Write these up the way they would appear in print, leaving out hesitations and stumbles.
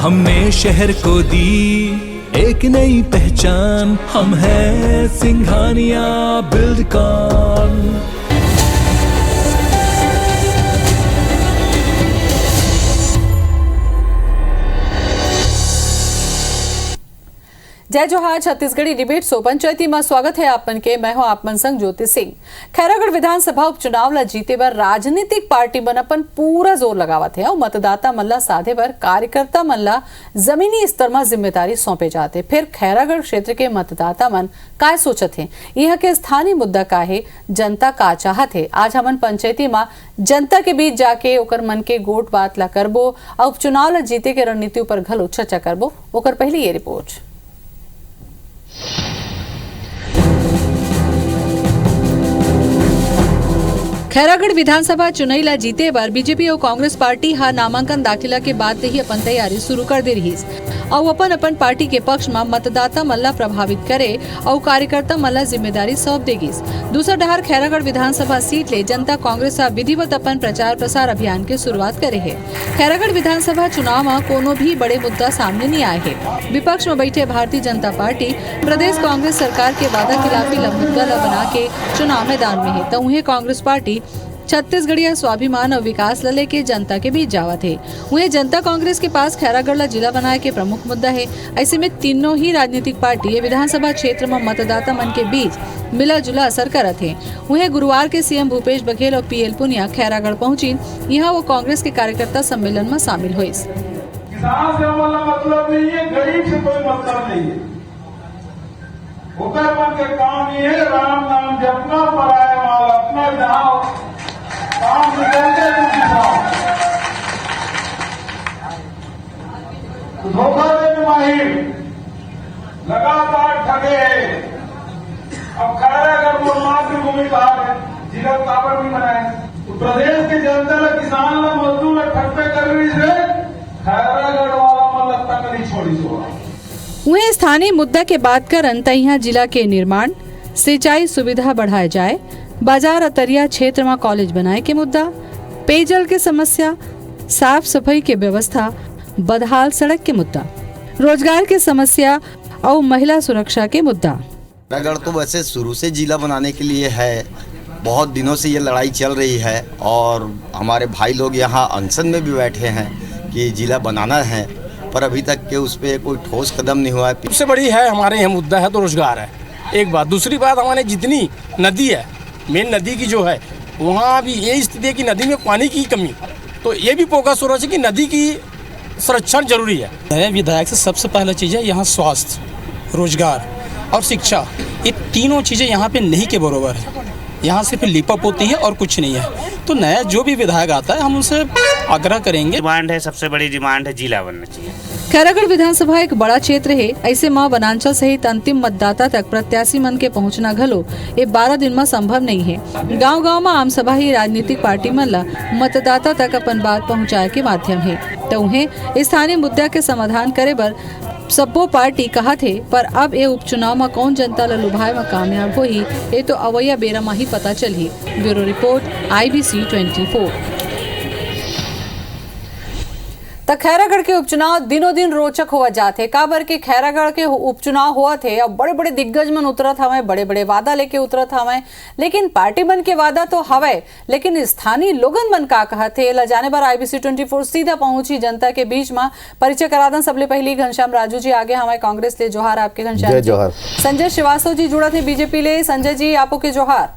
हमने शहर को दी एक नई पहचान, हम हैं सिंघानिया बिल्डकॉन। जय जोहार। छत्तीसगढ़ी डिबेट सो पंचायती में स्वागत है आपन के। मैं हूं आपमन संग ज्योति सिंह। खैरागढ़ विधानसभा उपचुनाव ला जीते बर राजनीतिक पार्टी मन अपन पूरा जोर लगावत है और मतदाता मन ला साधे बर कार्यकर्ता मन ला जमीनी स्तर में जिम्मेदारी सौंपे जाते। फिर खैरागढ़ क्षेत्र के मतदाता मन काय सोचत है, यह के स्थानीय मुद्दा का है, जनता का चाहत है। आज हमन पंचायती में जनता के बीच जाके ओकर मन के गोट बात ला करबो और उपचुनाव ला जीते के रणनीति पर घलो चर्चा करबो। ओकर पहले ये रिपोर्ट। खैरागढ़ विधानसभा चुनाव ला जीते बार बीजेपी और कांग्रेस पार्टी हा नामांकन दाखिला के बाद ही अपन तैयारी शुरू कर दे रही और अपन पार्टी के पक्ष में मतदाता मल्ला प्रभावित करे और कार्यकर्ता मल्ला जिम्मेदारी सौंप देगी। दूसरा डहर खैरागढ़ विधानसभा सीट ले जनता कांग्रेस विधिवत अपन प्रचार प्रसार अभियान के शुरुआत करे है। खैरागढ़ विधानसभा चुनाव में कोनो भी बड़े मुद्दा सामने नहीं आए है। विपक्ष में बैठे भारतीय जनता पार्टी प्रदेश कांग्रेस सरकार के वादा खिलाफी मुद्दा ला बना के चुनाव मैदान में है, तो उन्हें कांग्रेस पार्टी छत्तीसगढ़िया स्वाभिमान और विकास लले के जनता के बीच जावत है। वहीं जनता कांग्रेस के पास खैरागढ़ ला जिला बनाए के प्रमुख मुद्दा है। ऐसे में तीनों ही राजनीतिक पार्टी विधानसभा क्षेत्र में मतदाता मन के बीच मिला जुला असर करत है। वहीं गुरुवार के सीएम भूपेश बघेल और पीएल पुनिया खैरागढ़ पहुंची। यहाँ वो कांग्रेस के कार्यकर्ता सम्मेलन में शामिल हुए। किसान से मतलब नहीं है, गरीब से कोई मतलब नहीं है। हुक्म के काम ये है, राम नाम जपना, पराया माल अपना, जहाँ काम निकलते धोखा देने माहिर, लगातार ठगे। अब खैरागढ़ को मातृभूमि कहा जिला काबर भी बनाए, तो प्रदेश की जनता ने किसान ने मजदूर ने ठप्पे कर रही से खैरागढ़ वाला मतलब तक नहीं छोड़ी सोड़ा। वहीं स्थानीय मुद्दा के बात करन तइहा जिला के निर्माण, सिंचाई सुविधा बढ़ाए जाए, बाजार अतरिया क्षेत्र में कॉलेज बनाए के मुद्दा, पेयजल के समस्या, साफ सफाई के व्यवस्था, बदहाल सड़क के मुद्दा, रोजगार के समस्या और महिला सुरक्षा के मुद्दा। खैरागढ़ तो वैसे शुरू से जिला बनाने के लिए है, बहुत दिनों से ये लड़ाई चल रही है और हमारे भाई लोग यहाँ अनशन में भी बैठे हैं कि जिला बनाना है, पर अभी तक के उस पर कोई ठोस कदम नहीं हुआ है। सबसे बड़ी है हमारे यहाँ मुद्दा है तो रोजगार है, एक बात। दूसरी बात, हमारे जितनी नदी है, मेन नदी की जो है, वहाँ भी ये स्थिति है कि नदी में पानी की कमी, तो ये भी फोकस हो रहा है कि नदी की संरक्षण जरूरी है। नए विधायक से सबसे पहला चीज़ है यहाँ स्वास्थ्य, रोजगार और शिक्षा। ये तीनों चीज़ें यहाँ पे नहीं के बराबर है। यहाँ सिर्फ लिपअप होती है और कुछ नहीं है। तो नया जो भी विधायक आता है हम उनसे आग्रह करेंगे। डिमांड है, सबसे बड़ी डिमांड है जिला बनना चाहिए। खैरागढ़ विधानसभा एक बड़ा क्षेत्र है, ऐसे मां वनांचल सहित अंतिम मतदाता तक प्रत्याशी मन के पहुंचना घलो ये 12 दिन में संभव नहीं है। गांव-गांव में आम सभा ही राजनीतिक पार्टी मन ला मतदाता तक अपन बात पहुंचाए के माध्यम है, तो उन्हें स्थानीय मुद्दा के समाधान करे बर सबो पार्टी कहा थे। पर अब ये उपचुनाव में कौन जनता ला लुभाए में कामयाब होही, ये तो अवैया बेरा में ही पता चलही। Bureau report IBC 24। तो खैरागढ़ के उपचुनाव दिनों दिन रोचक हुआ जाते। काबर के खैरागढ़ के उपचुनाव हुआ थे, अब बड़े बड़े दिग्गज मन उतरत हवे, बड़े बड़े वादा लेके उतरत हवे, लेकिन पार्टी मन के वादा तो हवे, लेकिन स्थानीय लोगन मन का कहते ला जाने बार IBC 24 सीधा पहुंची जनता के बीच में। परिचय करा दें सबले पहली घनश्याम राजू जी आगे हमारे कांग्रेस ले जोहार आपके घनश्याम जोहार। संजय श्रीवास्तव जी जुड़ा थे बीजेपी ले, संजय जी आपो के जोहार।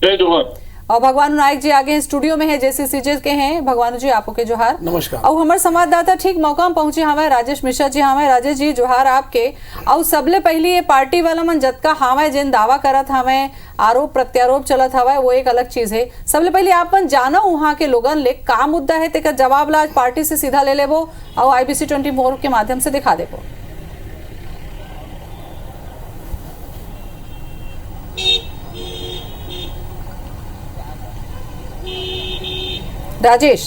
जय जोहार। और भगवान नायक जी आगे हैं, स्टूडियो में है, JCCJ के हैं। भगवान जी आपो के जोहार। नमस्कार। और हमारे संवाददाता ठीक मौका में पहुंचे हमारे राजेश मिश्रा जी। हमारे राजेश जी जोहार आपके। और सबले पहली ये पार्टी वाला मन जतका हमें जिन दावा करत हमें, आरोप प्रत्यारोप चलत हवा, वो एक अलग चीज है। सबले पहले आप जानो वहाँ के लोगन ले का मुद्दा है, तेकर जवाब ला आज पार्टी से सीधा ले लेबो और IBC 24 के माध्यम से दिखा देबो। राजेश।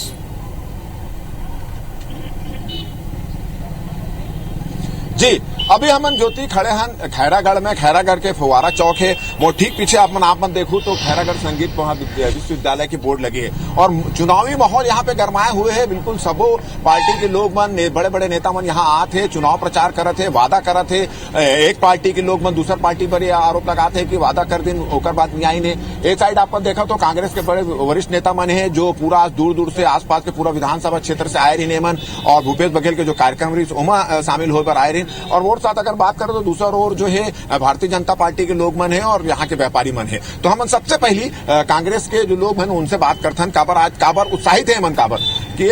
जी अभी हमन ज्योति खड़े हैं खैरागढ़ में। खैरागढ़ के फुवारा चौक है, वो ठीक पीछे आप देखूं तो खैरागढ़ संगीत विश्वविद्यालय की बोर्ड लगी है और चुनावी माहौल यहाँ पे गरमाए हुए है। बिल्कुल सबो पार्टी के लोग मन, बड़े बड़े नेता मन यहाँ आते, चुनाव प्रचार करत है, वादा करत है। एक पार्टी के लोग मन दूसर पार्टी पर आरोप लगाते हैं कि वादा कर दिन ओकर बाद न्याय ने। एक साइड आपको देखा तो कांग्रेस के बड़े वरिष्ठ नेता मन है जो पूरा दूर दूर से आसपास के पूरा विधानसभा क्षेत्र से आए रही मन और भूपेश बघेल के जो कार्यक्रम रही उमा शामिल हो पर आए रही। और और साथ अगर बात करें तो दूसरा ओर जो है भारतीय जनता पार्टी के लोग मन है और यहाँ के व्यापारी मन है। तो हम सबसे पहली कांग्रेस के जो लोग हैं उनसे बात करते हैं। काबर उत्साहित है मन काबर कि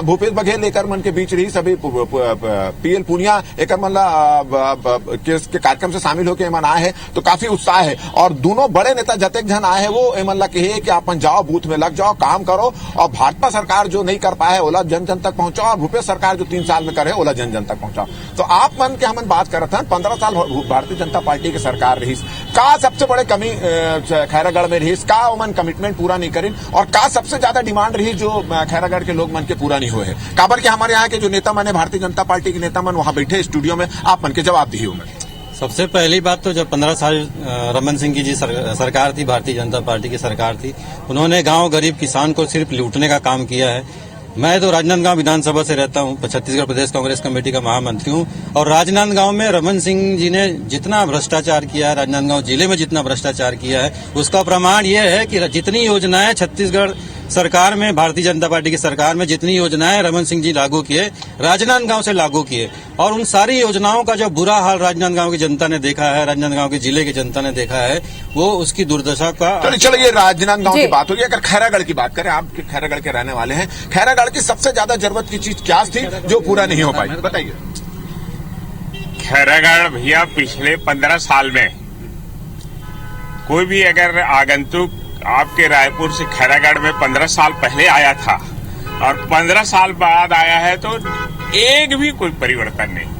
भूपेश बघेल एकर मन के बीच रही सभी पीएल पुनिया एकर मन के कार्यक्रम से शामिल होकर मन आए हैं तो काफी उत्साह है। और दोनों बड़े नेता जतेक जन आए हैं वो एमन ला कहे कि अपन जाओ बूथ में लग जाओ, काम करो और भाजपा सरकार जो नहीं कर पाए ओला जन जन तक पहुंचाओ और भूपेश सरकार जो 3 साल में करे ओला जन जन तक पहुंचाओ। तो आप मन के हमन बात करत हैं 15 साल भारतीय जनता पार्टी की सरकार रही, का सबसे बड़े कमी खैरागढ़ में रही, का उमन कमिटमेंट पूरा नहीं करी और का सबसे ज्यादा डिमांड रही जो खैरागढ़ के लोग मन के पूरा नहीं हुए है। काबर के हमारे यहाँ के जो नेता मन है भारतीय जनता पार्टी के नेता मन वहां बैठे स्टूडियो में, आप मन के जवाब दिए उन्हें। सबसे पहली बात तो जब 15 साल रमन सिंह की जी सरकार थी, भारतीय जनता पार्टी की सरकार थी, उन्होंने गांव गरीब किसान को सिर्फ लूटने का काम किया है। मैं तो राजनांदगांव विधानसभा से रहता हूं, छत्तीसगढ़ प्रदेश कांग्रेस कमेटी का महामंत्री हूं और राजनांदगांव में रमन सिंह जी ने जितना भ्रष्टाचार किया है, राजनांदगांव जिले में जितना भ्रष्टाचार किया है उसका प्रमाण यह है कि जितनी योजनाएं छत्तीसगढ़ सरकार में, भारतीय जनता पार्टी की सरकार में जितनी योजनाएं रमन सिंह जी लागू किए, राजनांदगांव से लागू किए और उन सारी योजनाओं का जो बुरा हाल राजनांदगांव की जनता ने देखा है, राजनांदगांव के जिले की जनता ने देखा है, वो उसकी दुर्दशा का। चलो ये राजनांदगांव की बात होगी। अगर खैरागढ़ की बात करें, आप खैरागढ़ के रहने वाले हैं, खैरागढ़ की सबसे ज्यादा जरूरत की चीज क्या थी जो पूरा नहीं हो पाई, बताइए। खैरागढ़ भैया पिछले 15 साल में कोई भी अगर आगंतुक आपके रायपुर से खैरागढ़ में 15 साल पहले आया था और 15 साल बाद आया है तो एक भी कोई परिवर्तन नहीं।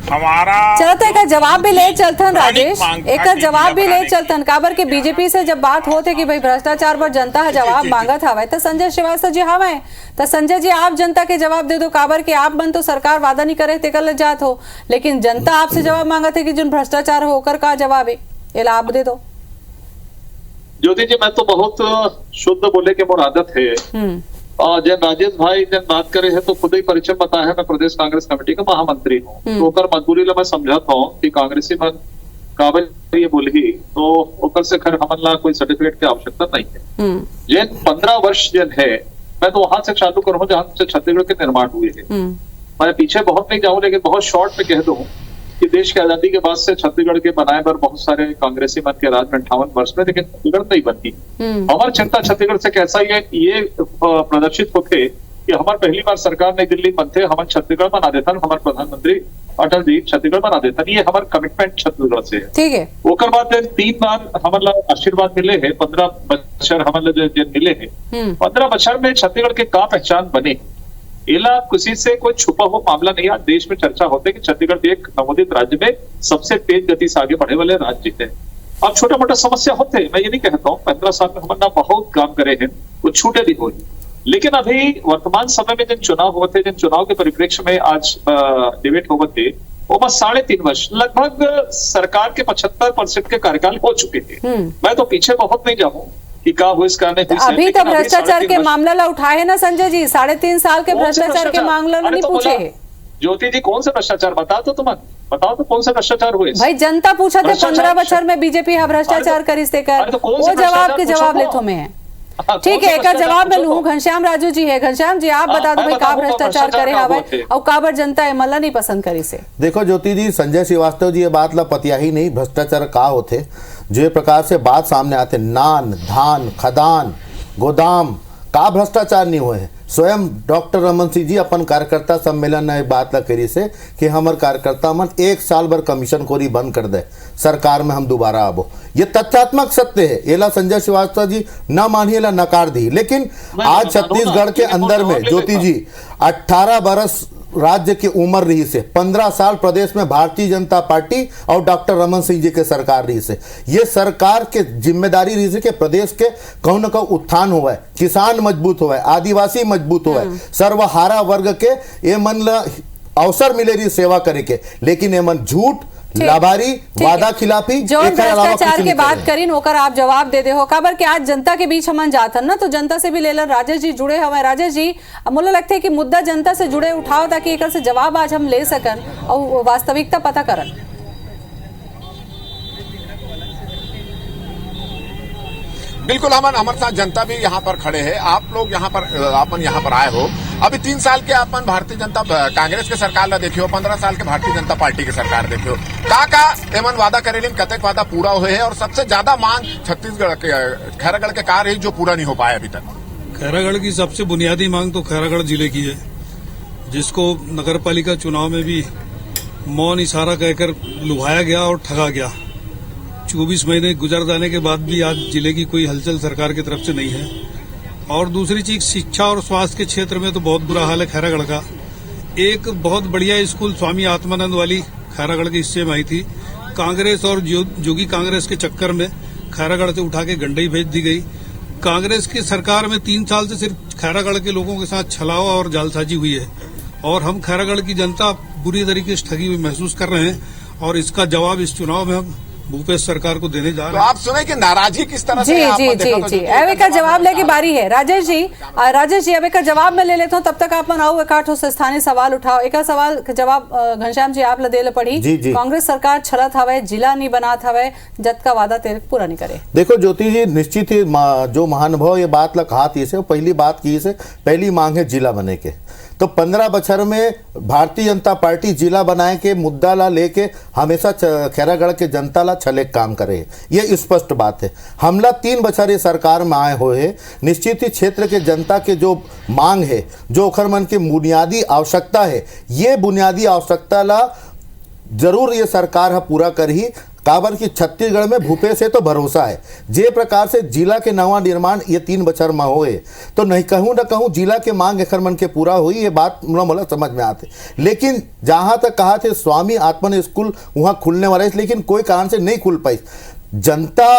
हमारा चलते एक जवाब भी ले चलतन राजेश, एक जवाब भी ले चलतन काबर के बीजेपी से जब बात होते कि भाई भ्रष्टाचार पर जनता है जवाब मांगत हवा तो संजय श्रीवास्तव जी हवा तो संजय जी आप जनता के जवाब दे दो। काबर के आप बन तो सरकार वादा नहीं करे तेकर जात हो, लेकिन जनता आपसे जवाब मांगत है कि जो भ्रष्टाचार हो ओकर का जवाब है, ये आप दे दो। ज्योति जी मैं तो बहुत शुद्ध बोले के मोर आदत है। जन राजेश भाई जन बात करे है तो खुद ही परिचय बताया है, मैं प्रदेश कांग्रेस कमेटी का महामंत्री हूँ। तो ओकर मजबूरी ला मैं समझता हूँ कि कांग्रेसी मन काबिल ये बोली तो ओकर से खैर हमन ला कोई सर्टिफिकेट की आवश्यकता नहीं है। जन 15 वर्ष जन है, मैं तो वहां से चालू करूँ जहां से छत्तीसगढ़ के निर्माण हुए हैं। मैं पीछे बहुत नहीं जाऊं लेकिन बहुत शॉर्ट में कह दूं कि देश की आजादी के बाद से छत्तीसगढ़ के बनाए पर बहुत सारे कांग्रेसी मन के राज में 58 वर्ष में, लेकिन छत्तीसगढ़ नहीं बनती। हमारी चिंता छत्तीसगढ़ से कैसा ये प्रदर्शित होते कि हमारे पहली बार सरकार नई दिल्ली बनते हमारे छत्तीसगढ़ बना देता, हमारे प्रधानमंत्री अटल जी छत्तीसगढ़ बना देता। ये हमारे कमिटमेंट छत्तीसगढ़ से है। ठीक है। ओकर बाद 3 बार हमारे आशीर्वाद मिले है, 15 बच्चर हमारे मिले है। 15 बच्चर में छत्तीसगढ़ के का पहचान बने इला किसी से कोई छुपा हुआ मामला नहीं। आज देश में चर्चा होते कि छत्तीसगढ़ एक नवोदित राज्य में सबसे तेज गति से आगे बढ़े वाले राज्य है। अब छोटा मोटा समस्या होते, मैं ये नहीं कहता हूँ 15 साल में हमने बहुत काम करे हैं, वो छूटे भी हो, लेकिन अभी वर्तमान समय में जिन चुनाव होते, जिन चुनाव के परिप्रेक्ष्य में आज डिबेट होते वो बस 3.5 वर्ष लगभग सरकार के 75% के कार्यकाल हो चुके थे। मैं तो पीछे बहुत नहीं जाऊँ कि का हो इसका नहीं। अभी तो भ्रष्टाचार के मामला ला उठाए ना संजय जी, 3.5 साल के भ्रष्टाचार के मामला नहीं पूछे। ज्योति जी कौन सा भ्रष्टाचार बताओ तो तुम बताओ तो कौन सा भ्रष्टाचार हुए? भाई जनता पूछा थे 15 बच्चर में बीजेपी भ्रष्टाचार करिस्ते कर, वो जवाब के जवाब ले तुम्हें है। ठीक है, एक जवाब में लूं घनश्याम राजू जी है। घनश्याम जी आप बता दो भाई का भ्रष्टाचार करे हवे और काबर जनता है मल्ला नहीं पसंद करी से। देखो ज्योति जी, संजय श्रीवास्तव जी ये बात ला पतिया ही नहीं भ्रष्टाचार का होते। जो प्रकार से बात सामने आते नान धान खदान गोदाम का भ्रष्टाचार नहीं हुए हैं। स्वयं डॉक्टर रमन सिंह जी अपन कार्यकर्ता सम्मेलन में बात ला करी से कि हमारे कार्यकर्ता मन 1 साल भर कमीशन खोरी बंद कर दे, सरकार में हम दोबारा आबो। ये तथ्यात्मक सत्य है, एला संजय श्रीवास्तव जी न मानिए ला नकार दी। लेकिन आज छत्तीसगढ़ के अंदर में ज्योति जी 18 बरस राज्य की उम्र रही से, 15 साल प्रदेश में भारतीय जनता पार्टी और डॉक्टर रमन सिंह जी के सरकार रही से। ये सरकार के जिम्मेदारी रही से कि प्रदेश के कहूं न कहूं उत्थान हुआ है, किसान मजबूत हुआ है, आदिवासी मजबूत हुआ है, सर्वहारा वर्ग के ये मन अवसर मिले रही सेवा करे के, लेकिन एमन झूठ लाभारी वादा खिलाफी जो भ्रष्टाचार के बात करीन होकर आप जवाब दे दे हो काबर के आज जनता के बीच हमन जाथन ना, तो जनता से भी लेलन। राजेश जी जुड़े हमारे। राजेश जी, मुझे लगता है कि मुद्दा जनता से जुड़े उठाओ ताकि एक से जवाब आज हम ले सकन और वास्तविकता पता करन। बिल्कुल अमन, हमारे साथ जनता भी यहाँ पर खड़े हैं। आप लोग यहाँ पर आए हो, अभी 3 साल के अपन भारतीय जनता कांग्रेस के सरकार ला देखियो, 15 साल के भारतीय जनता पार्टी के सरकार देखियो, का एमन वादा करे लेकिन कतक वादा पूरा हुए है और सबसे ज्यादा मांग छत्तीसगढ़ के खैरागढ़ के कार है जो पूरा नहीं हो पाया अभी तक। खैरागढ़ की सबसे बुनियादी मांग तो खैरागढ़ जिले की है, जिसको नगर पालिका चुनाव में भी मौन इशारा कहकर लुभाया गया और ठगा गया। 24 महीने गुजर जाने के बाद भी आज जिले की कोई हलचल सरकार की तरफ से नहीं है। और दूसरी चीज, शिक्षा और स्वास्थ्य के क्षेत्र में तो बहुत बुरा हाल है खैरागढ़ का। एक बहुत बढ़िया स्कूल स्वामी आत्मानंद वाली खैरागढ़ के हिस्से में आई थी, कांग्रेस और जोगी कांग्रेस के चक्कर में खैरागढ़ से उठा के गंडई भेज दी गई। कांग्रेस की सरकार में 3 साल से सिर्फ खैरागढ़ के लोगों के साथ छलावा और जालसाजी हुई है और हम खैरागढ़ की जनता बुरी तरीके से ठगी हुई महसूस कर रहे हैं और इसका जवाब इस चुनाव में हम भूपेश सरकार को देने जा रहे हैं। तो आप सुने कि नाराजगी किस तरह से जी अब एक जवाब लेके बारी है राजेश जी अब एक जवाब में ले लेता हूँ, तब तक आप आओ एक आठ स्थानीय सवाल उठाओ। एक सवाल जवाब घनश्याम जी आप दे पड़ी। कांग्रेस सरकार छलत हवे, जिला नहीं बनात हवे, जत का वादा तेरे पूरा नहीं करे। देखो ज्योति जी, निश्चित ही जो महानुभाव ये बात ला कहा थी से पहली बात की से पहली मांग है जिला बने के। तो 15 बछर में भारतीय जनता पार्टी जिला बनाए के मुद्दा ला लेके हमेशा खैरागढ़ के जनता ला छले काम करे, ये स्पष्ट बात है। हमला 3 बछर सरकार में आए हुए है, निश्चित ही क्षेत्र के जनता के जो मांग है, जो ओखर मन के बुनियादी आवश्यकता है, ये बुनियादी आवश्यकता ला जरूर ये सरकार है पूरा कर ही। काबर की छत्तीसगढ़ में भूपेश से तो भरोसा है। जे प्रकार से जिला के नवा निर्माण ये 3 बछर में होए तो नहीं कहूँ न कहूँ जिला के मांग एखर मन के पूरा हुई, ये बात मोला समझ में आते। लेकिन जहां तक कहा थे स्वामी आत्मानंद स्कूल वहां खुलने वाला है, लेकिन कोई कारण से नहीं खुल पाई। जनता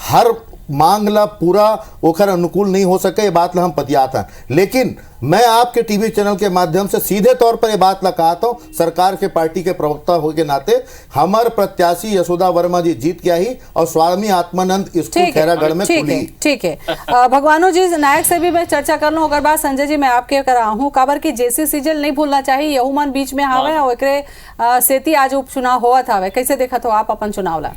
हर मांग ला पूरा ओखर अनुकूल नहीं हो सके, ये बात ला हम पतियाता। लेकिन मैं आपके टीवी चैनल के माध्यम से सीधे तौर पर ये बात ला कहता हूँ, सरकार के पार्टी के प्रवक्ता हो के नाते हमारे प्रत्याशी यशोदा वर्मा जी जीत गया ही और स्वामी आत्मानंद स्कूल खैरागढ़ में खुली। ठीक है भगवानो जी नायक से भी मैं चर्चा कर लूँ। अगर बात संजय जी मैं आपके करा हूँ, काबर की जेसी सीजल नहीं भूलना चाहिए, यहू मन बीच में हावे और एकरे सेती आज उपचुनाव हुआ था। कैसे देखा तो आप अपन चुनाव ला?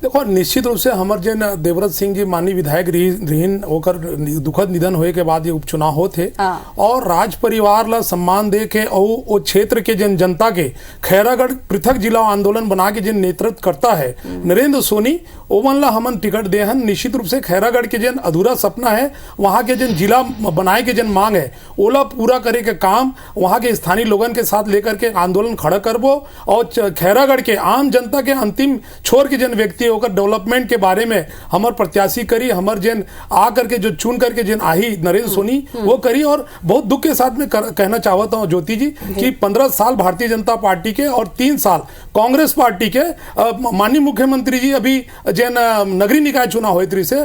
देखो निश्चित रूप से हमारे जन देवव्रत सिंह जी माननीय विधायक रहीन होकर दुखद निधन होए के बाद ये उपचुनाव होते और राज परिवार ला सम्मान दे के और वो क्षेत्र के जन जनता के खैरागढ़ पृथक जिला आंदोलन बना के जिन नेतृत्व करता है नरेंद्र सोनी, ओवन ला हमन टिकट दे हन। निश्चित रूप से खैरागढ़ के जन अधूरा सपना है, वहाँ के जन जिला बनाए के जन मांग है ओला पूरा करे के काम वहाँ के स्थानीय लोगन के साथ लेकर के आंदोलन खड़ा करबो और खैरागढ़ के आम जनता के अंतिम छोर के जन व्यक्ति होकर डेवलपमेंट के बारे में हमार प्रत्याशी करी, हमार जन आ करके जो चुन करके जन आई नरेंद्र सोनी वो करी। और बहुत दुख के साथ में कहना चाहता हूँ ज्योति जी कि 15 साल भारतीय जनता पार्टी के और 3 साल कांग्रेस पार्टी के माननीय मुख्यमंत्री जी अभी जन नगरीय निकाय चुनाव हुए से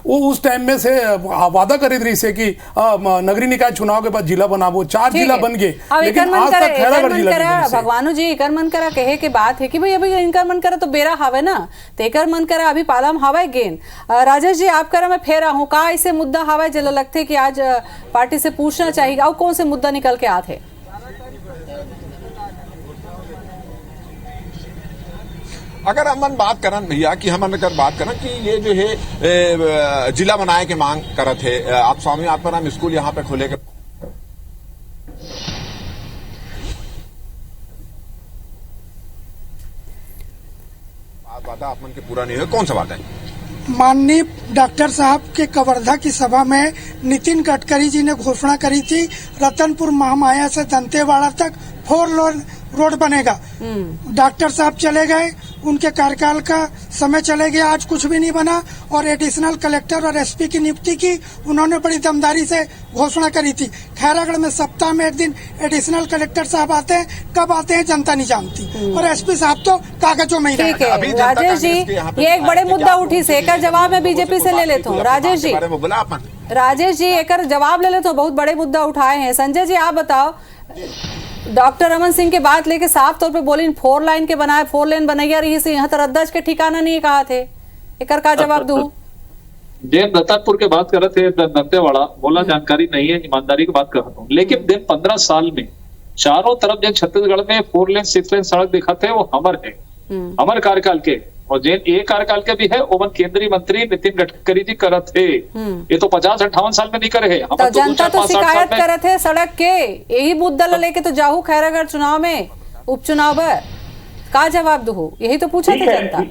वो उस टाइम में से वादा करे रही से कि नगरीय निकाय चुनाव के बाद जिला बनाबो, 4 जिला बन गए, लेकिन आज तक खैरागढ़ जिला। भगवानो जी एकर मन करा कहे के बात है कि भाई अभी इनकर मन करा तो बेरा हावे ना, तेकर मन करा अभी पालम हवा गेन। राजेश जी आप करा मैं फेर हूँ, का ऐसे मुद्दा हवा जल लगते कि आज पार्टी से पूछना चाहिए और कौन से मुद्दा निकल के आते? अगर हम बात करन भैया कि हम अगर बात करन कि ये जो है जिला बनाए के मांग करत है, आप स्वामी आत्माराम स्कूल यहाँ पे खोले के वादा आप मन के पूरा नहीं हुआ, कौन सा वादा है? माननीय डॉक्टर साहब के कवर्धा की सभा में नितिन गडकरी जी ने घोषणा करी थी रतनपुर महामाया से दंतेवाड़ा तक 4 लेन रोड बनेगा। डॉक्टर साहब चले गए, उनके कार्यकाल का समय चले गया, आज कुछ भी नहीं बना। और एडिशनल कलेक्टर और एसपी की नियुक्ति की उन्होंने बड़ी दमदारी से घोषणा करी थी। खैरागढ़ में सप्ताह में 1 दिन एडिशनल कलेक्टर साहब आते हैं, कब आते हैं जनता नहीं जानती, और एसपी साहब तो कागजों में ही रहते हैं। राजेश जी ये एक बड़े मुद्दा उठी से एक जवाब मैं बीजेपी से ले लेता हूँ। राजेश जी एक जवाब ले लेता हूँ, बहुत बड़े मुद्दा उठाए हैं। संजय जी आप बताओ डॉक्टर रमन सिंह के बात लेके साफ तौर पे बोली 4 लाइन के बनाए 4 लेन बनैया रही से यहाँ तरद्दज के ठिकाना नहीं कहा थे, एकर का जवाब दूं? जैन रतनपुर के बात कर रहे थे दंतेवाड़ा, बोला जानकारी नहीं है, ईमानदारी की बात कर रहा हूँ। लेकिन दिन 15 साल में चारों तरफ जिन छत्तीसगढ़ में 4 लेन 6 लेन सड़क दिखाते हैं वो हमर है, हमर कार्यकाल के, और जिन एक कार्यकाल के भी है ओवन केंद्रीय मंत्री नितिन गडकरी जी करत है। ये तो 50-58 साल में नहीं करे है। तो जनता तो शिकायत करत है सड़क के, यही मुद्दा लेके तो जाहू खैरागढ़ चुनाव में उपचुनाव है, का जवाब दो? यही तो पूछा था जनता।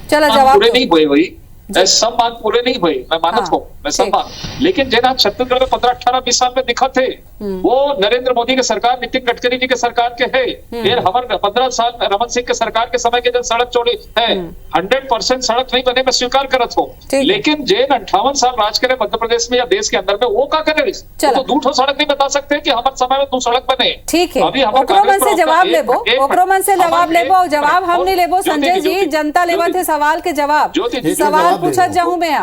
चलो जवाब पूरे नहीं हुए वही, सब मांग पूरे नहीं हुए, मैं मानत हूँ, मैं सब मांग, लेकिन जिन आज छत्तीसगढ़ में 15, 18, 20 साल में दिखा थे वो नरेंद्र मोदी के सरकार, नितिन गडकरी जी के सरकार के है। फिर हमारे 15 साल रमन सिंह के सरकार के समय के जब सड़क चौड़ी है 100% सड़क नहीं बने, मैं स्वीकार करत हूँ, लेकिन जिन 58 साल राज करे मध्य प्रदेश में या देश के अंदर में वो क्या करे, तो दूठो सड़क नहीं बता सकते कि हमारे समय में 2 सड़क बने। ठीक है, ओकरोमन से जवाब लेबो, ओकरोमन से जवाब लेबो, जवाब हम नहीं लेबो संजय जी, जनता लेवत है सवाल के जवाब, सवाल पूछत जाऊं मैं।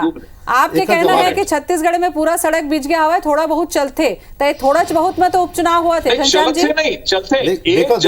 आपके कहना है कि छत्तीसगढ़ में पूरा सड़क बिछ गया हुआ है, थोड़ा बहुत चलते, तो थोड़ा बहुत में तो उपचुनाव हुआ थे घनश्याम जी। नहीं चलते, देखो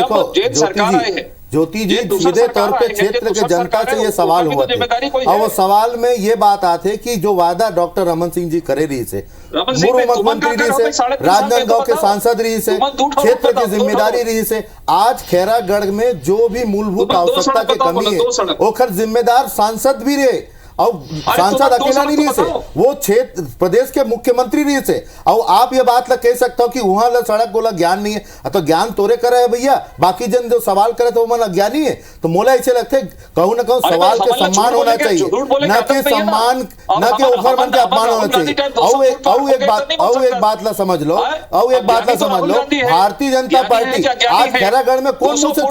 ज्योति जी सीधे तौर पे क्षेत्र के जनता से ये सवाल हुआ थे, और वो सवाल में ये बात आते कि जो वादा डॉक्टर रमन सिंह जी करे रही से, पूर्व मुख्यमंत्री रही से, राजनांदगांव के सांसद रही से, क्षेत्र की जिम्मेदारी रही से, आज खैरागढ़ में जो भी मूलभूत आवश्यकता की कमी है ओखर जिम्मेदार सांसद भी रहे, और सांसद अकेला नहीं रही से, वो क्षेत्र प्रदेश के मुख्यमंत्री रही से, और आप ये बात ला कह सकते हो कि वहां ला सड़क बोला ज्ञान नहीं है, तो ज्ञान तोरे करे है भैया, बाकी जन जो सवाल करे तो वो मन अज्ञानी है। तो मोला ऐसे लगते कहूँ ना कहूँ सवाल के सम्मान होना चाहिए, न कि सम्मान, न कि ओखर मन के अपमान होना चाहिए। और एक बात ला समझ लो, भारतीय जनता पार्टी आज खैरागढ़ में कौन मुंह से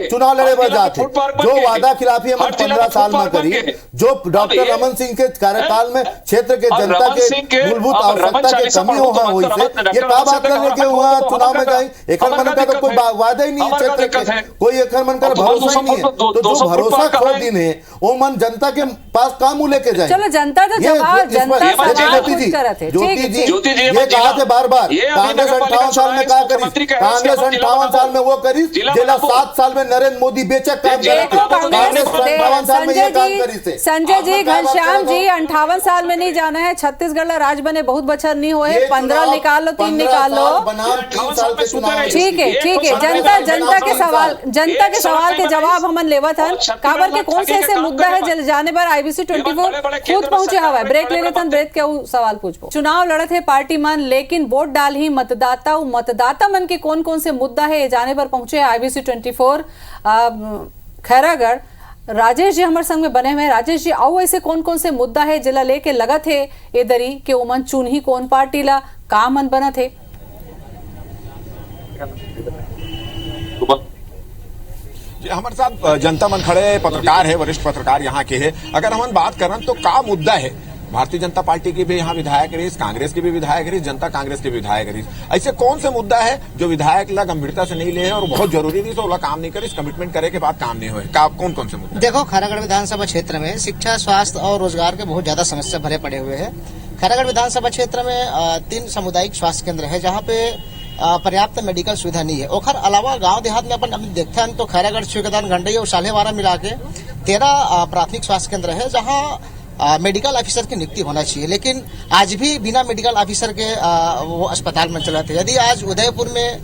चुनाव लड़े बा जाते, जो वादा खिलाफी हम 15 साल में करी, जो डॉक्टर रमन सिंह के कार्यकाल में क्षेत्र के जनता के मूलभूत आवश्यकता की कमी हुआ हुई से, ये क्या बात करने के हुआ चुनाव में जाए, एक मन का तो कोई वादा ही नहीं है क्षेत्र के, कोई एक मन का भरोसा ही नहीं है, तो जो भरोसा खो दिन है वो मन जनता के पास काम लेके जाए। चलो जनता तो जवाब, ज्योति जी ये कहा थे बार बार, कांग्रेस 58 साल में क्या करी, कांग्रेस 58 साल में वो करी जिला 7 साल में नरेंद्र मोदी बेचक काम करे, कांग्रेस 58 साल में ये काम करी से। संजय जी, घनश्याम जी, 58 साल में नहीं जाना है, छत्तीसगढ़ राज बने बहुत बचर नहीं हुए, 15 निकाल लो, 3 निकाल लो, ठीक है ठीक है। जनता के सवाल के जवाब हमन लेवत हन, काबर के कौन से ऐसे मुद्दा है जाने पर IBC 24 खुद पहुंचे हवा है, ब्रेक ले लेते हैं, ब्रेक के सवाल पूछो। चुनाव लड़त है पार्टी मन, लेकिन वोट डाल ही मतदाता मन के कौन कौन से मुद्दा है जाने पर पहुंचे IBC 24 खैरागढ़। राजेश जी हमारे संग में बने हुए हैं। राजेश जी, आओ ऐसे कौन कौन से मुद्दा है जिला लेके लगा थे ये दरी के उमन चुन ही कौन पार्टी ला का मन बना थे? हमारे साथ जनता मन खड़े पत्रकार है, वरिष्ठ पत्रकार यहाँ के है। अगर हम बात करें तो का मुद्दा है, भारतीय जनता पार्टी की भी यहाँ विधायक रही, कांग्रेस की भी विधायक रही, जनता कांग्रेस की भी विधायक रही, ऐसे कौन से मुद्दा है जो विधायक ला गंभीरता से नहीं ले और बहुत जरूरी नहीं तो काम नहीं करे, कमिटमेंट करे के बाद काम नहीं हुए, कौन कौन से मुद्दे? देखो, खैरागढ़ विधानसभा क्षेत्र में शिक्षा, स्वास्थ्य और रोजगार के बहुत ज्यादा समस्या भरे पड़े हुए हैं। खैरागढ़ विधानसभा क्षेत्र में 3 सामुदायिक स्वास्थ्य केंद्र है जहाँ पे पर्याप्त मेडिकल सुविधा नहीं है। और अलावा गांव देहात में अपन देखते हैं तो खैरागढ़, स्वीकृतान, गंडई और साल्हेवारा मिला के 13 प्राथमिक स्वास्थ्य केंद्र है जहाँ मेडिकल ऑफिसर की नियुक्ति होना चाहिए, लेकिन आज भी बिना मेडिकल ऑफिसर के वो अस्पताल में चलाते। यदि आज उदयपुर में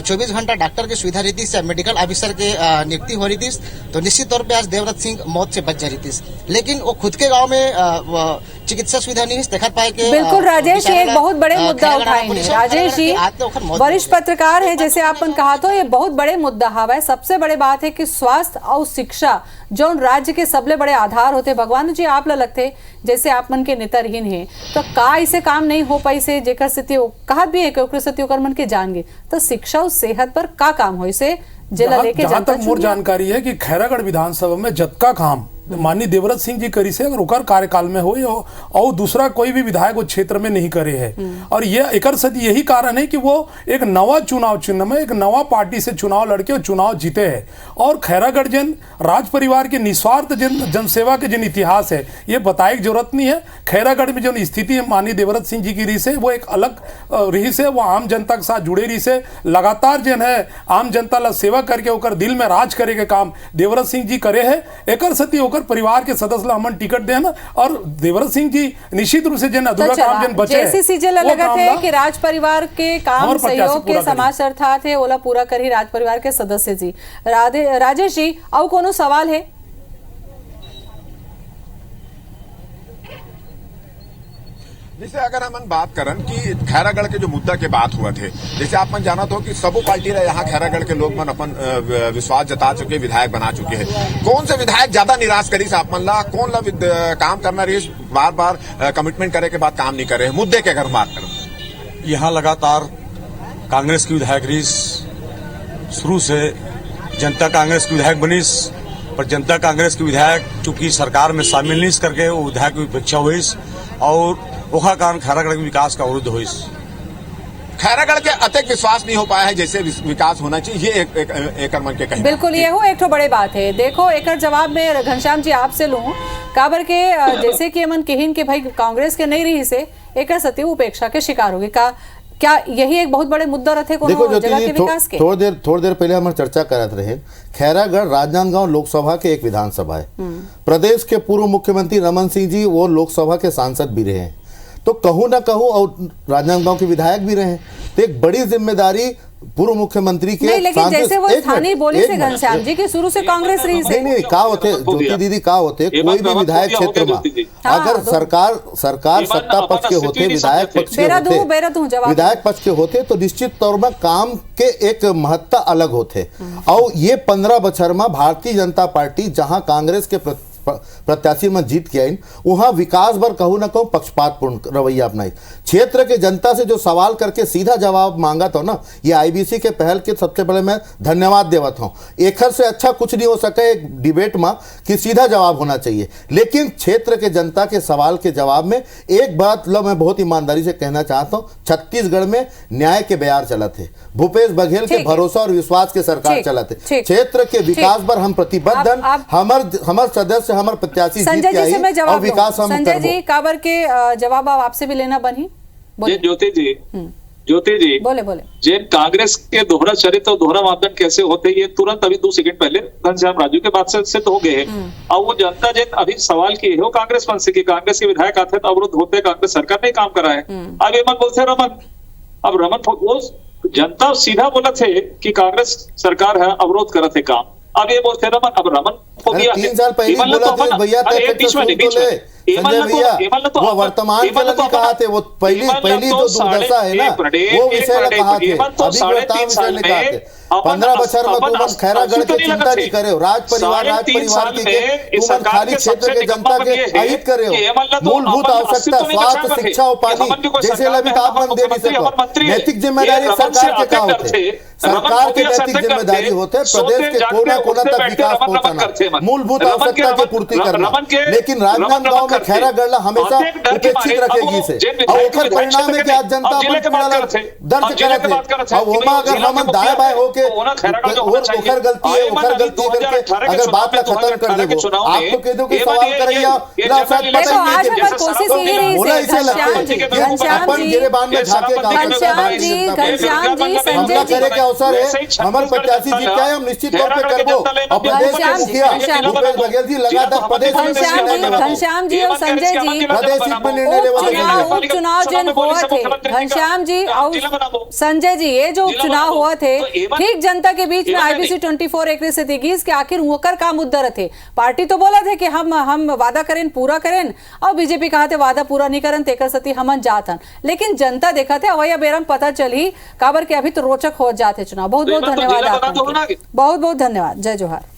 24 घंटा डॉक्टर की सुविधा रहती है, मेडिकल ऑफिसर के नियुक्ति हो रही थी, तो निश्चित तौर पे आज देवव्रत सिंह मौत से बच जा रही थी, लेकिन वो खुद के गांव में चिकित्सा सुविधा नहीं दिखा पाए कि। बिल्कुल राजेश, ये एक बहुत बड़े मुद्दा उठाए हैं। राजेश जी वरिष्ठ पत्रकार है, जैसे आपने कहा तो ये बहुत बड़े मुद्दा हवा। सबसे बड़े बात है कि स्वास्थ्य और शिक्षा जो राज्य के सबले बड़े आधार होते, भगवान जी आप लगते जैसे आप मन के नेतरहीन है, तो का इसे काम नहीं हो पाई से जेकर स्थिति कहा भी है कि स्थिति मन के जान तो शिक्षा और सेहत पर का काम हो इसे जिला लेके जहां तक मोर जानकारी है कि खैरागढ़ विधानसभा में जतका काम माननीय देवव्रत सिंह जी करी से अगर ओकर कार्यकाल में हो और दूसरा कोई भी विधायक वो क्षेत्र में नहीं करे है। और ये एक यही कारण है कि वो एक नवा चुनाव चिन्ह में एक नवा पार्टी से चुनाव लड़के और चुनाव जीते हैं। और खैरागढ़ जन राज परिवार के निस्वार्थ जनसेवा के जिन इतिहास है ये बताए की जरूरत नहीं है। खैरागढ़ में जो स्थिति है माननीय देवव्रत सिंह जी की रही से वो एक अलग रही से, वो आम जनता के साथ जुड़े रही से, लगातार जन है आम जनता ला सेवा करके ओकर दिल में राज करे के काम देवव्रत सिंह जी करे है। एकर सती ओकर परिवार के सदस्य ला हमन टिकट देना और देवव्रत सिंह जी निश्चित रूप से जन अधूरा काम जन बचे जैसी सीजे लगत है कि राज परिवार के काम सहयोग के समाज अर्थात है ओला पूरा करी राज परिवार के सदस्य जी। राजेश जी और कोनो सवाल है? जैसे अगर हम बात करन कि खैरागढ़ के जो मुद्दा के बात हुआ थे, जैसे आप मन जाना तो कि सबो पार्टी रहे यहाँ खैरागढ़ के लोग मन अपन विश्वास जता चुके, विधायक बना चुके हैं। कौन से विधायक ज्यादा निराश करी आप मन ला, कौन ला काम करना रही बार बार कमिटमेंट करे के बाद काम नहीं करे मुद्दे के अगर बात करें? यहाँ लगातार कांग्रेस की विधायक रही शुरू से, जनता कांग्रेस की विधायक बनीस, पर जनता कांग्रेस की विधायक चूंकि सरकार में शामिल नहीं करके वो विधायक की उपेक्षा हुई और ओखा कारण खैरागढ़ के विकास का अवरुद्ध हुई। खैरागढ़ के अतिक विश्वास नहीं हो पाया है जैसे विकास होना चाहिए, ये एक मन के कहीं बिल्कुल ये हो एक तो बड़ी बात है। देखो एक जवाब में घनश्याम जी आपसे लूं काबर के जैसे कि अमन कहिन के भाई कांग्रेस के नहीं रही से एक सती उपेक्षा के शिकार होगी का, क्या यही एक बहुत बड़े मुद्दा रहते जगह के विकास के? थोड़ी देर पहले हम चर्चा करते रहे, खैरागढ़ राजनांदगांव लोकसभा के एक विधानसभा है। प्रदेश के पूर्व मुख्यमंत्री रमन सिंह जी वो लोकसभा के सांसद भी रहे हैं, तो कहूँ ना कहूँ और राजनांदगांव के विधायक भी रहे, तो एक बड़ी जिम्मेदारी पूर्व मुख्यमंत्री के नहीं, लेकिन जैसे वो स्थानीय बोली से घनश्याम जी की शुरू से कांग्रेस रही से नहीं का होते ज्योति दीदी का होते कोई भी विधायक क्षेत्र में अगर सरकार सत्ता पक्ष के होते, विधायक पक्ष के होते, विधायक पक्ष के होते तो निश्चित तौर में काम के एक महत्ता अलग होते। और ये 15 बछर में भारतीय जनता पार्टी जहां कांग्रेस के प्रत्याशी में जीत के आई वहां विकास भर कहूं ना कहूं पक्षपातपूर्ण रवैया अपनाई। क्षेत्र के जनता से जो सवाल करके सीधा जवाब मांगा था ना, ये आईबीसी के पहल के सबसे पहले मैं धन्यवाद देवत हूं। एक से अच्छा कुछ नहीं हो सके एक डिबेट में कि सीधा जवाब होना चाहिए, लेकिन क्षेत्र के जनता के सवाल के जवाब में एक बात लो मैं बहुत ईमानदारी से कहना चाहता हूं, छत्तीसगढ़ में न्याय के बयार चला थे, भूपेश बघेल के भरोसा और विश्वास के सरकार चला थे। क्षेत्र के विकास पर हम प्रतिबद्ध, हमारे सदस्य हमारे प्रत्याशी संजय जी से मैं जवाब और विकास हम संजय जी काबर के जवाब आपसे भी लेना बनी। ज्योति जी बोले जे कांग्रेस के दोहरा चरित्र और दोहरा मापदंड कैसे होते ये तुरंत अभी 2 सेकंड पहले घनश्याम राजू के बात से सिद्ध हो गए हैं। और वो जनता जिन अभी सवाल किए हो कांग्रेस मन से कि कांग्रेस के विधायक आते तो अवरुद्ध होते, कांग्रेस सरकार ने काम करा है। अब ये मन बोलते रमन, अब रमन वो जनता सीधा बोला थे कि कांग्रेस सरकार है अवरोध करा थे काम, अब ये बोलते रमन, अब रमन 3 साल पहले बोला थे भैया वो वर्तमान के लिए कहा थे, वो पहली जो दुर्दशा है ना वो विषय कहा थे, अभी वर्तमान विषय ने कहा थे। 15 बछर में तुम खैरागढ़ के चिंता नहीं करे हो, राज परिवार की तुम खाली क्षेत्र के जनता के अहित करे हो। मूलभूत आवश्यकता स्वास्थ्य शिक्षा और पानी जैसे लभी आप मन दे नहीं सको। नैतिक जिम्मेदारी सरकार के का होते, सरकार की नैतिक जिम्मेदारी होते प्रदेश के कोना कोना तक विकास पहुंचाना, मूलभूत आवश्यकता की पूर्ति करना। लेकिन राजनांदगांव में खैरागढ़ हमेशा उपेक्षित रखेगी से और ओकर परिणाम है कि आज जनता दर्ज करते और ओमा अगर हम दाएं बाएं होके ओकर गलती है ओकर गलती करके अगर बात का खत्म कर देगो आप तो कह दो कि सवाल करैया ना शायद पता ही नहीं देखो कोशिश यही रही बोला इसे लगता है अपन गिरेबान में झाके का घनश्याम जी संजय जी करे के अवसर है हमारे प्रत्याशी जीत के हम निश्चित तौर पे करबो और प्रदेश के मुखिया भूपेश बघेल जी लगातार प्रदेश में घनश्याम जी और संजय जी उपचुनाव जिन हुआ थे, घनश्याम जी और संजय जी ये जो उपचुनाव हुआ थे ठीक जनता के बीच में आईबीसी 24 एकरे से दिगीज के आखिर होकर का मुद्दा रहे। पार्टी तो बोला थे कि हम वादा करें पूरा करें और बीजेपी कहा थे वादा पूरा नहीं करें तेकर सती हमन जातन, लेकिन जनता देखा थे अवैया बेरम पता चली काबर के अभी तो रोचक हो जाते चुनाव। बहुत बहुत धन्यवाद आपका, बहुत बहुत धन्यवाद, जय जोहार।